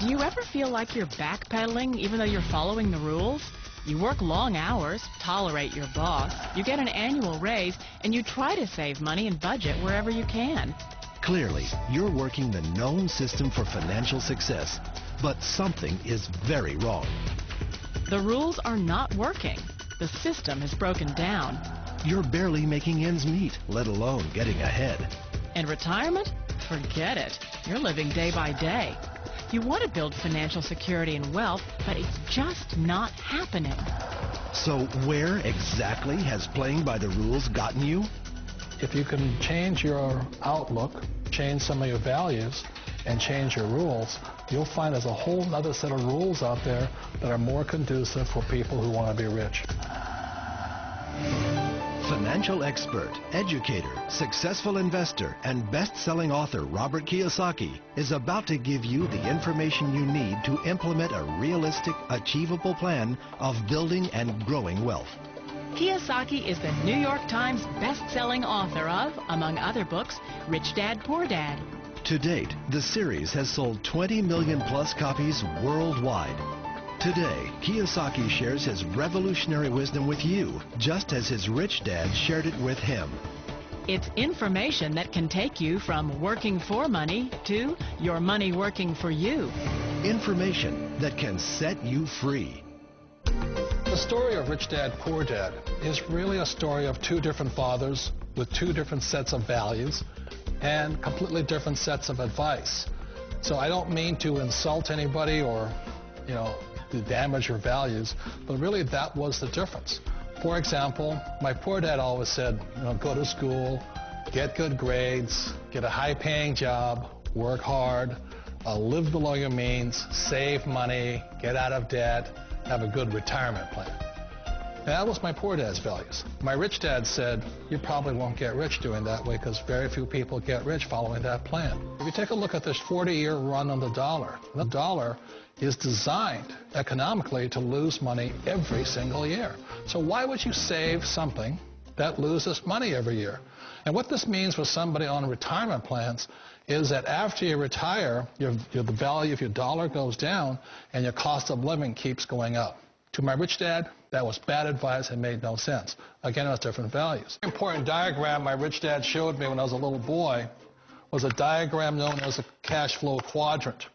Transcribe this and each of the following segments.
Do you ever feel like you're backpedaling even though you're following the rules? You work long hours, tolerate your boss, you get an annual raise, and you try to save money and budget wherever you can. Clearly, you're working the known system for financial success, but something is very wrong. The rules are not working. The system has broken down. You're barely making ends meet, let alone getting ahead. And retirement? Forget it. You're living day by day. You want to build financial security and wealth, but it's just not happening. So where exactly has playing by the rules gotten you? If you can change your outlook, change some of your values, and change your rules, you'll find there's a whole other set of rules out there that are more conducive for people who want to be rich. Financial expert, educator, successful investor, and best-selling author Robert Kiyosaki is about to give you the information you need to implement a realistic, achievable plan of building and growing wealth. Kiyosaki is the New York Times best-selling author of, among other books, Rich Dad, Poor Dad. To date, the series has sold 20 million plus copies worldwide. Today, Kiyosaki shares his revolutionary wisdom with you, just as his rich dad shared it with him. It's information that can take you from working for money to your money working for you. Information that can set you free. The story of Rich Dad, Poor Dad is really a story of two different fathers with two different sets of values and completely different sets of advice. So I don't mean to insult anybody or, to damage your values, but really that was the difference. For example, my poor dad always said, go to school, get good grades, get a high-paying job, work hard, live below your means, save money, get out of debt, have a good retirement plan. And that was my poor dad's values. My rich dad said, you probably won't get rich doing that way because very few people get rich following that plan. If you take a look at this 40-year run on the dollar is designed economically to lose money every single year. So why would you save something that loses money every year? And what this means for somebody on retirement plans is that after you retire, the value of your dollar goes down and your cost of living keeps going up. To my rich dad, that was bad advice and made no sense. Again, it was different values. An important diagram my rich dad showed me when I was a little boy was a diagram known as a cash flow quadrant.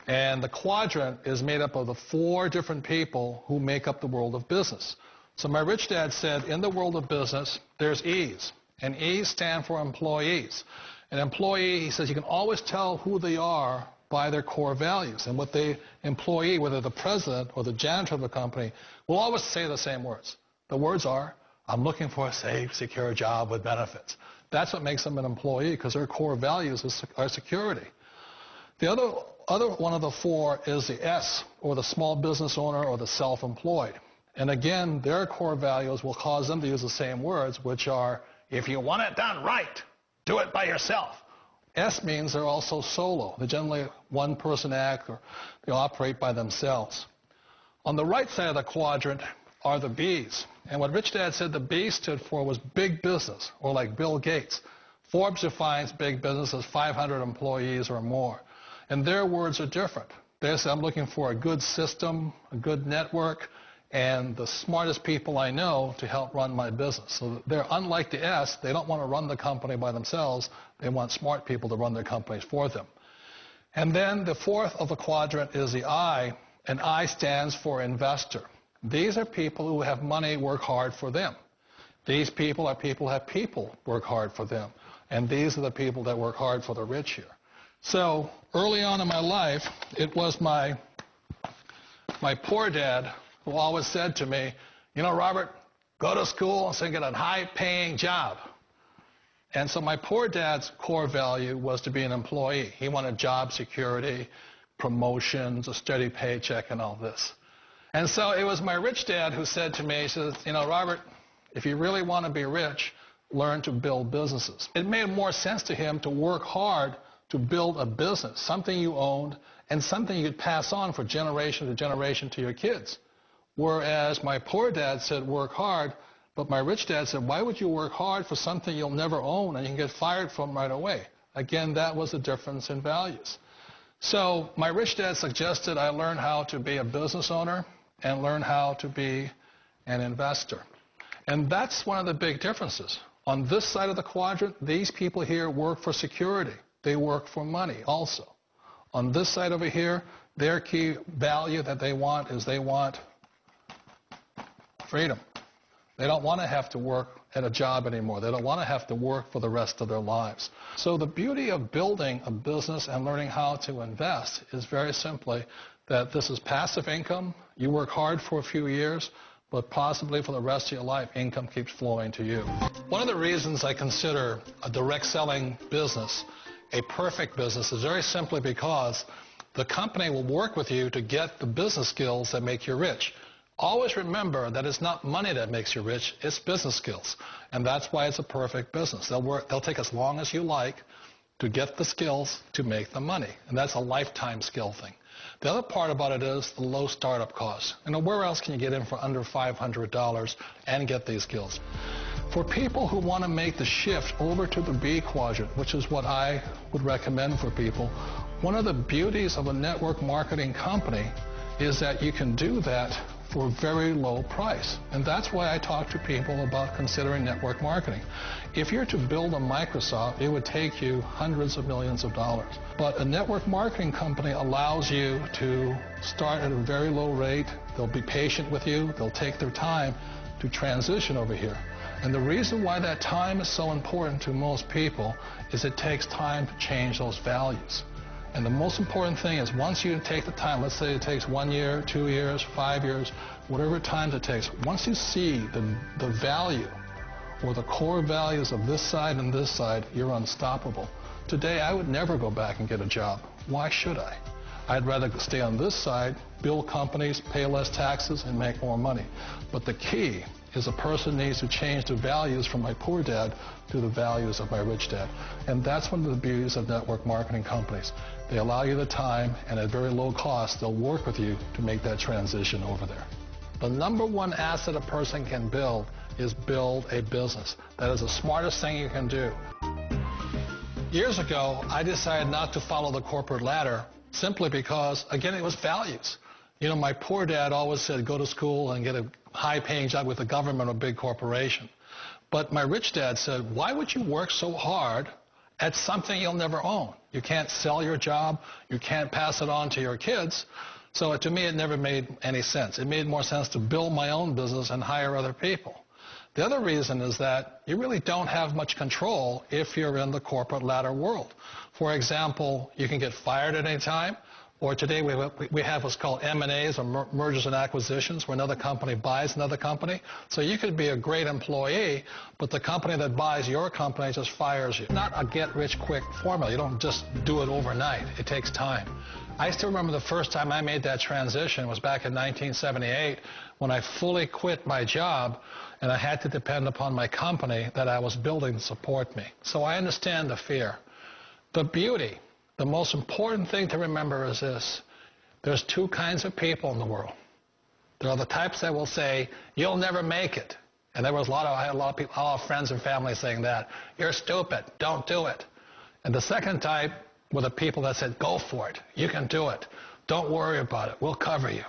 And the quadrant is made up of the 4 different people who make up the world of business. So my rich dad said, in the world of business, there's E's. And E's stand for employees. An employee, he says, you can always tell who they are by their core values. And what the employee, whether the president or the janitor of the company, will always say the same words. The words are, I'm looking for a safe, secure job with benefits. That's what makes them an employee, because their core values are security. The other one of the 4 is the S, or the small business owner or the self-employed. And again, their core values will cause them to use the same words, which are, if you want it done right, do it by yourself. S means they're also solo. They're generally one-person act, or they operate by themselves. On the right side of the quadrant are the B's. And what Rich Dad said the B stood for was big business, or like Bill Gates. Forbes defines big business as 500 employees or more. And their words are different. They say, I'm looking for a good system, a good network, and the smartest people I know to help run my business. So they're unlike the S. They don't want to run the company by themselves. They want smart people to run their companies for them. And then the 4th of the quadrant is the I, and I stands for investor. These are people who have money work hard for them. These people are people who have people work hard for them. And these are the people that work hard for the rich here. So early on in my life, it was my poor dad who always said to me, Robert, go to school and get a high-paying job. And so my poor dad's core value was to be an employee. He wanted job security, promotions, a steady paycheck, and all this. And so it was my rich dad who said to me, he says, Robert, if you really want to be rich, learn to build businesses. It made more sense to him to work hard to build a business, something you owned and something you could pass on for generation to generation to your kids. Whereas my poor dad said work hard, but my rich dad said, why would you work hard for something you'll never own and you can get fired from right away? Again, that was the difference in values. So my rich dad suggested I learn how to be a business owner and learn how to be an investor. And that's one of the big differences. On this side of the quadrant, these people here work for security. They work for money also. On this side over here, their key value that they want is they want freedom. They don't want to have to work at a job anymore. They don't want to have to work for the rest of their lives. So the beauty of building a business and learning how to invest is very simply that this is passive income. You work hard for a few years, but possibly for the rest of your life, income keeps flowing to you. One of the reasons I consider a direct selling business a perfect business is very simply because the company will work with you to get the business skills that make you rich. Always remember that it's not money that makes you rich, it's business skills. And that's why it's a perfect business. They'll take as long as you like to get the skills to make the money. And that's a lifetime skill thing. The other part about it is the low startup costs. You know, where else can you get in for under $500 and get these skills? For people who want to make the shift over to the B quadrant, which is what I would recommend for people, one of the beauties of a network marketing company is that you can do that for a very low price. And that's why I talk to people about considering network marketing. If you're to build a Microsoft, it would take you hundreds of millions of dollars. But a network marketing company allows you to start at a very low rate. They'll be patient with you. They'll take their time to transition over here. And the reason why that time is so important to most people is it takes time to change those values. And the most important thing is once you take the time, let's say it takes 1 year, 2 years, 5 years, whatever time it takes, once you see the value or the core values of this side and this side, you're unstoppable. Today, I would never go back and get a job. Why should I? I'd rather stay on this side, build companies, pay less taxes, and make more money. But the key is a person needs to change the values from my poor dad to the values of my rich dad. And that's one of the beauties of network marketing companies. They allow you the time, and at very low cost, they'll work with you to make that transition over there. The number one asset a person can build is build a business. That is the smartest thing you can do. Years ago, I decided not to follow the corporate ladder simply because, again, it was values. You know, my poor dad always said, go to school and get a high-paying job with the government or big corporation. But my rich dad said, why would you work so hard at something you'll never own? You can't sell your job. You can't pass it on to your kids. So to me, it never made any sense. It made more sense to build my own business and hire other people. The other reason is that you really don't have much control if you're in the corporate ladder world. For example, you can get fired at any time. Or today we have what's called M&As, or mergers and acquisitions, where another company buys another company. So you could be a great employee, but the company that buys your company just fires you. Not a get-rich-quick formula. You don't just do it overnight. It takes time. I still remember the first time I made that transition was back in 1978 when I fully quit my job and I had to depend upon my company that I was building to support me. So I understand the fear. The beauty. The most important thing to remember is this. There's two kinds of people in the world. There are the types that will say, you'll never make it. And I had a lot of people, all friends and family saying that. You're stupid. Don't do it. And the second type were the people that said, go for it. You can do it. Don't worry about it. We'll cover you.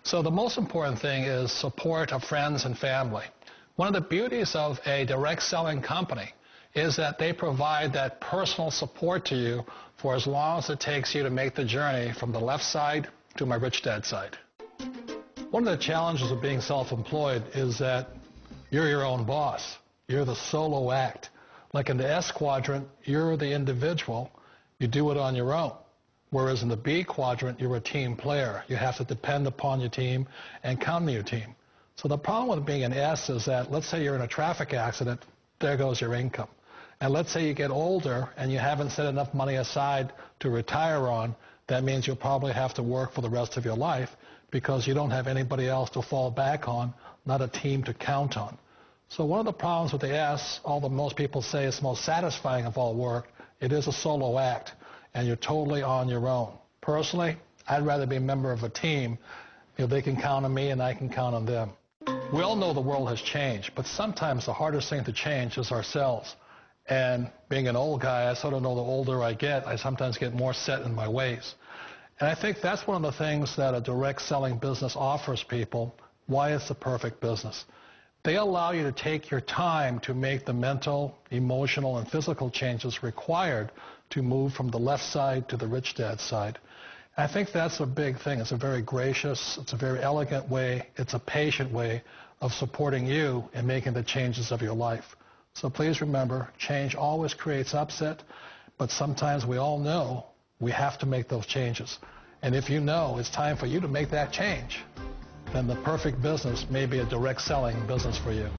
So the most important thing is support of friends and family. One of the beauties of a direct selling company is that they provide that personal support to you for as long as it takes you to make the journey from the left side to my rich dad side. One of the challenges of being self-employed is that you're your own boss. You're the solo act. Like in the S quadrant, you're the individual. You do it on your own. Whereas in the B quadrant, you're a team player. You have to depend upon your team and count on your team. So the problem with being an S is that, let's say you're in a traffic accident, there goes your income. And let's say you get older and you haven't set enough money aside to retire on, that means you'll probably have to work for the rest of your life because you don't have anybody else to fall back on, not a team to count on. So one of the problems with the S, although most people say it's most satisfying of all work, it is a solo act, and you're totally on your own. Personally, I'd rather be a member of a team. You know, they can count on me and I can count on them. We all know the world has changed, but sometimes the hardest thing to change is ourselves. And being an old guy, I sort of know the older I get, I sometimes get more set in my ways. And I think that's one of the things that a direct selling business offers people, why it's the perfect business. They allow you to take your time to make the mental, emotional, and physical changes required to move from the left side to the rich dad side. I think that's a big thing. It's a very gracious, it's a very elegant way, it's a patient way of supporting you in making the changes of your life. So please remember, change always creates upset, but sometimes we all know we have to make those changes. And if you know it's time for you to make that change, then the perfect business may be a direct selling business for you.